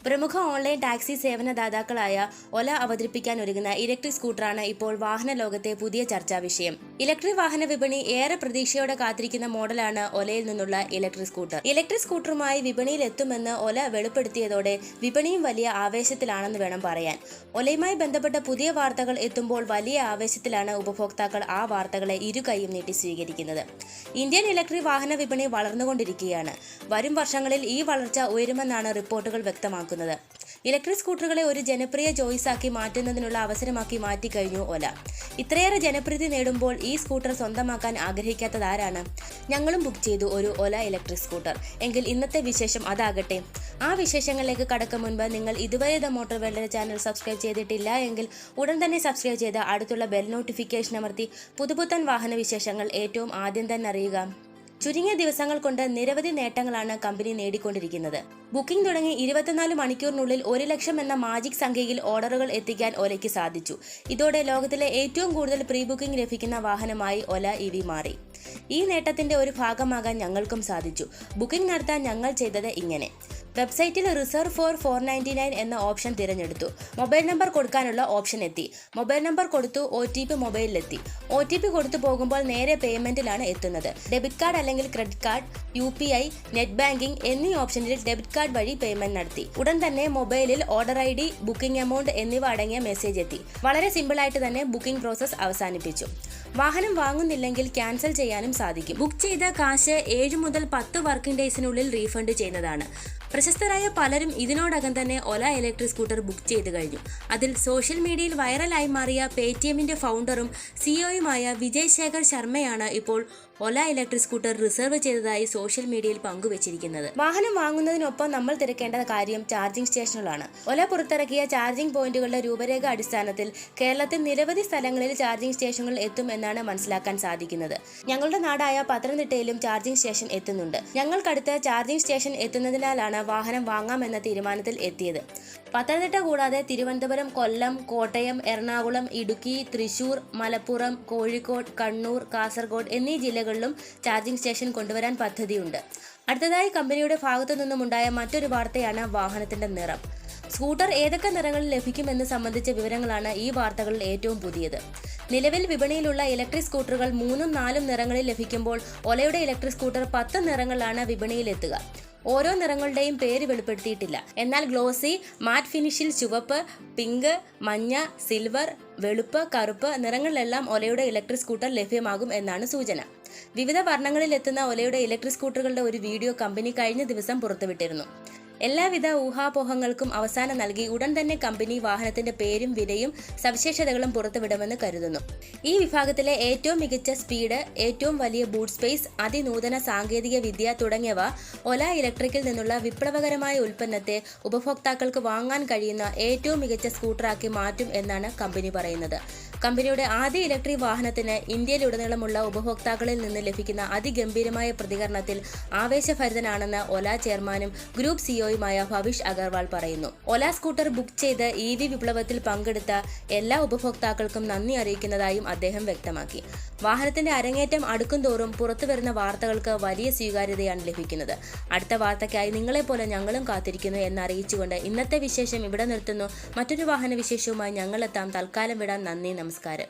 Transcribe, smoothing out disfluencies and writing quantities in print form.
പ്രമുഖ online taxi സേവനദാതാക്കളായ ഒല അവതരിപ്പിക്കാൻ ഒരുങ്ങുന്ന ഇലക്ട്രിക് സ്കൂട്ടറാണ് ഇപ്പോൾ വാഹന ലോകത്തെ പുതിയ ചർച്ചാ വിഷയം. ഇലക്ട്രിക് വാഹന വിപണി ഏറെ പ്രതീക്ഷയോടെ കാത്തിരിക്കുന്ന മോഡലാണ് ഒലയിൽ നിന്നുള്ള ഇലക്ട്രിക് സ്കൂട്ടർ. ഇലക്ട്രിക് സ്കൂട്ടറുമായി വിപണിയിൽ എത്തുമെന്ന് ഒല വെളിപ്പെടുത്തിയതോടെ വിപണിയും വലിയ ആവേശത്തിലാണെന്ന് വേണം പറയാൻ. ഒലയുമായി ബന്ധപ്പെട്ട പുതിയ വാർത്തകൾ എത്തുമ്പോൾ വലിയ ആവേശത്തിലാണ് ഉപഭോക്താക്കൾ ആ വാർത്തകളെ ഇരുകൈയും നീട്ടി സ്വീകരിക്കുന്നത്. ഇന്ത്യൻ ഇലക്ട്രിക് വാഹന വിപണി വളർന്നുകൊണ്ടിരിക്കുകയാണ്. വരും വർഷങ്ങളിൽ ഈ വളർച്ച ഉയരുമെന്നാണ് റിപ്പോർട്ടുകൾ വ്യക്തമാക്കുന്നത്. ഇലക്ട്രിക് സ്കൂട്ടറുകളെ ഒരു ജനപ്രിയ ചോയ്സാക്കി മാറ്റുന്നതിനുള്ള അവസരമാക്കി മാറ്റിക്കഴിഞ്ഞു ഒല. ഇത്രയേറെ ജനപ്രീതി നേടുമ്പോൾ ഈ സ്കൂട്ടർ സ്വന്തമാക്കാൻ ആഗ്രഹിക്കാത്തതാരാണ്? ഞങ്ങളും ബുക്ക് ചെയ്തു ഒരു ഒല ഇലക്ട്രിക് സ്കൂട്ടർ. എങ്കിൽ ഇന്നത്തെ വിശേഷം അതാകട്ടെ. ആ വിശേഷങ്ങളിലേക്ക് കടക്കും മുൻപ് നിങ്ങൾ ഇതുവരെ മോട്ടോർ വേൾഡ് ചാനൽ സബ്സ്ക്രൈബ് ചെയ്തിട്ടില്ല എങ്കിൽ ഉടൻ തന്നെ സബ്സ്ക്രൈബ് ചെയ്ത് അടുത്തുള്ള ബെൽ നോട്ടിഫിക്കേഷൻ അമർത്തി പുതുപുത്തൻ വാഹന വിശേഷങ്ങൾ ഏറ്റവും ആദ്യം തന്നെ അറിയുക. ചുരുങ്ങിയ ദിവസങ്ങൾ കൊണ്ട് നിരവധി നേട്ടങ്ങളാണ് കമ്പനി നേടിക്കൊണ്ടിരിക്കുന്നത്. ബുക്കിംഗ് തുടങ്ങി 24 മണിക്കൂറിനുള്ളിൽ 1 ലക്ഷം എന്ന മാജിക് സംഖ്യയിൽ ഓർഡറുകൾ എത്തിക്കാൻ ഒലയ്ക്ക് സാധിച്ചു. ഇതോടെ ലോകത്തിലെ ഏറ്റവും കൂടുതൽ പ്രീ ബുക്കിംഗ് ലഭിക്കുന്ന വാഹനമായി ഒല EV മാറി. ഈ നേട്ടത്തിന്റെ ഒരു ഭാഗമാകാൻ ഞങ്ങൾക്കും സാധിച്ചു. ബുക്കിംഗ് നടത്താൻ ഞങ്ങൾ ചെയ്തത് ഇങ്ങനെ: വെബ്സൈറ്റിൽ റിസർവ് ഫോർ 499 എന്ന ഓപ്ഷൻ തിരഞ്ഞെടുത്തു. മൊബൈൽ നമ്പർ കൊടുക്കാനുള്ള ഓപ്ഷൻ എത്തി. മൊബൈൽ നമ്പർ കൊടുത്തു. OTP മൊബൈലിലെത്തി. OTP കൊടുത്തു പോകുമ്പോൾ നേരെ പേയ്മെന്റിലാണ് എത്തുന്നത്. ഡെബിറ്റ് കാർഡ് അല്ലെങ്കിൽ credit card, UPI, net banking എന്നീ ഓപ്ഷനിൽ ഡെബിറ്റ് കാർഡ് വഴി പേയ്മെന്റ് നടത്തി. ഉടൻ തന്നെ മൊബൈലിൽ ഓർഡർ ID, ബുക്കിംഗ് എമൗണ്ട് എന്നിവ അടങ്ങിയ മെസ്സേജ് എത്തി. വളരെ സിമ്പിളായിട്ട് തന്നെ ബുക്കിംഗ് പ്രോസസ് അവസാനിപ്പിച്ചു. വാഹനം വാങ്ങുന്നില്ലെങ്കിൽ ക്യാൻസൽ ചെയ്യാനും സാധിക്കും. ബുക്ക് ചെയ്ത കാശ് 7 മുതൽ 10 വർക്കിംഗ് ഡേയ്സിനുള്ളിൽ റീഫണ്ട് ചെയ്യുന്നതാണ്. പ്രശസ്തരായ പലരും ഇതിനോടകം തന്നെ ഒല ഇലക്ട്രിക് സ്കൂട്ടർ ബുക്ക് ചെയ്ത് കഴിഞ്ഞു. അതിൽ സോഷ്യൽ മീഡിയയിൽ വൈറലായി മാറിയ പേടിഎമ്മിന്റെ ഫൗണ്ടറും CEOയുമായ വിജയ് ശേഖർ ശർമ്മയാണ് ഇപ്പോൾ ഒല ഇലക്ട്രിക് സ്കൂട്ടർ റിസർവ് ചെയ്തതായി സോഷ്യൽ മീഡിയയിൽ പങ്കുവച്ചിരിക്കുന്നത്. വാഹനം വാങ്ങുന്നതിനൊപ്പം നമ്മൾ തിരക്കേണ്ട കാര്യം ചാർജിംഗ് സ്റ്റേഷനുകളാണ്. ഒല പുറത്തിറക്കിയ ചാർജിംഗ് പോയിന്റുകളുടെ രൂപരേഖ അടിസ്ഥാനത്തിൽ കേരളത്തിൽ നിരവധി സ്ഥലങ്ങളിൽ ചാർജിംഗ് സ്റ്റേഷനുകൾ എത്തും എന്നാണ് മനസ്സിലാക്കാൻ സാധിക്കുന്നത്. ഞങ്ങളുടെ നാടായ പത്തനംതിട്ടയിലും ചാർജിംഗ് സ്റ്റേഷൻ എത്തുന്നുണ്ട്. ഞങ്ങൾക്കടുത്ത് ചാർജിംഗ് സ്റ്റേഷൻ എത്തുന്നതിനാലാണ് വാഹനം വാങ്ങാമെന്ന തീരുമാനത്തിൽ എത്തിയത്. പത്തനംതിട്ട കൂടാതെ തിരുവനന്തപുരം, കൊല്ലം, കോട്ടയം, എറണാകുളം, ഇടുക്കി, തൃശൂർ, മലപ്പുറം, കോഴിക്കോട്, കണ്ണൂർ, കാസർഗോഡ് എന്നീ ജില്ലകളിലും ചാർജിംഗ് സ്റ്റേഷൻ കൊണ്ടുവരാൻ പദ്ധതിയുണ്ട്. അടുത്തതായി കമ്പനിയുടെ ഭാഗത്തു നിന്നുമുണ്ടായ മറ്റൊരു വാർത്തയാണ് വാഹനത്തിന്റെ നിറം. സ്കൂട്ടർ ഏതൊക്കെ നിറങ്ങളിൽ ലഭിക്കുമെന്ന് സംബന്ധിച്ച വിവരങ്ങളാണ് ഈ വാർത്തകളിൽ ഏറ്റവും പുതിയത്. നിലവിൽ വിപണിയിലുള്ള ഇലക്ട്രിക് സ്കൂട്ടറുകൾ 3ഉം 4ഉം നിറങ്ങളിൽ ലഭിക്കുമ്പോൾ ഒലയുടെ ഇലക്ട്രിക് സ്കൂട്ടർ 10 നിറങ്ങളിലാണ് വിപണിയിലെത്തുക. ഓരോ നിറങ്ങളുടെയും പേര് വെളിപ്പെടുത്തിയിട്ടില്ല. എന്നാൽ ഗ്ലോസി, മാറ്റ് ഫിനിഷിൽ ചുവപ്പ്, പിങ്ക്, മഞ്ഞ, സിൽവർ, വെളുപ്പ്, കറുപ്പ് നിറങ്ങളിലെല്ലാം ഒലയുടെ ഇലക്ട്രിക് സ്കൂട്ടർ ലഭ്യമാകും എന്നാണ് സൂചന. വിവിധ വർണ്ണങ്ങളിൽ എത്തുന്ന ഒലയുടെ ഇലക്ട്രിക് സ്കൂട്ടറുകളുടെ ഒരു വീഡിയോ കമ്പനി കഴിഞ്ഞ ദിവസം പുറത്തുവിട്ടിരുന്നു. എല്ലാവിധ ഊഹാപോഹങ്ങൾക്കും അവസാനം നൽകി ഉടൻ തന്നെ കമ്പനി വാഹനത്തിന്റെ പേരും വിലയും സവിശേഷതകളും പുറത്തുവിടുമെന്ന് കരുതുന്നു. ഈ വിഭാഗത്തിലെ ഏറ്റവും മികച്ച സ്പീഡ്, ഏറ്റവും വലിയ ബൂട്ട് സ്പേസ്, അതിനൂതന സാങ്കേതിക വിദ്യ തുടങ്ങിയവ ഒല ഇലക്ട്രിക്കിൽ നിന്നുള്ള വിപ്ലവകരമായ ഉൽപ്പന്നത്തെ ഉപഭോക്താക്കൾക്ക് വാങ്ങാൻ കഴിയുന്ന ഏറ്റവും മികച്ച സ്കൂട്ടറാക്കി മാറ്റും എന്നാണ് കമ്പനി പറയുന്നത്. കമ്പനിയുടെ ആദ്യ ഇലക്ട്രിക് വാഹനത്തിന് ഇന്ത്യയിലുടനീളമുള്ള ഉപഭോക്താക്കളിൽ നിന്ന് ലഭിക്കുന്ന അതിഗംഭീരമായ പ്രതികരണത്തിൽ ആവേശഭരിതനാണെന്ന് ഒല ചെയർമാനും ഗ്രൂപ്പ് CEOയുമായ ഭവിഷ് അഗർവാൾ പറയുന്നു. ഒല സ്കൂട്ടർ ബുക്ക് ചെയ്ത് EV വിപ്ലവത്തിൽ പങ്കെടുത്ത എല്ലാ ഉപഭോക്താക്കൾക്കും നന്ദി അറിയിക്കുന്നതായും അദ്ദേഹം വ്യക്തമാക്കി. വാഹനത്തിന്റെ അരങ്ങേറ്റം അടുക്കുംതോറും പുറത്തുവരുന്ന വാർത്തകൾക്ക് വലിയ സ്വീകാര്യതയാണ് ലഭിക്കുന്നത്. അടുത്ത വാർത്തയ്ക്കായി നിങ്ങളെപ്പോലെ ഞങ്ങളും കാത്തിരിക്കുന്നു എന്നറിയിച്ചുകൊണ്ട് ഇന്നത്തെ വിശേഷം ഇവിടെ നിർത്തുന്നു. മറ്റൊരു വാഹന വിശേഷവുമായി ഞങ്ങളെത്താം. തൽക്കാലം വിടാൻ. നന്ദി, നമസ്കാരം.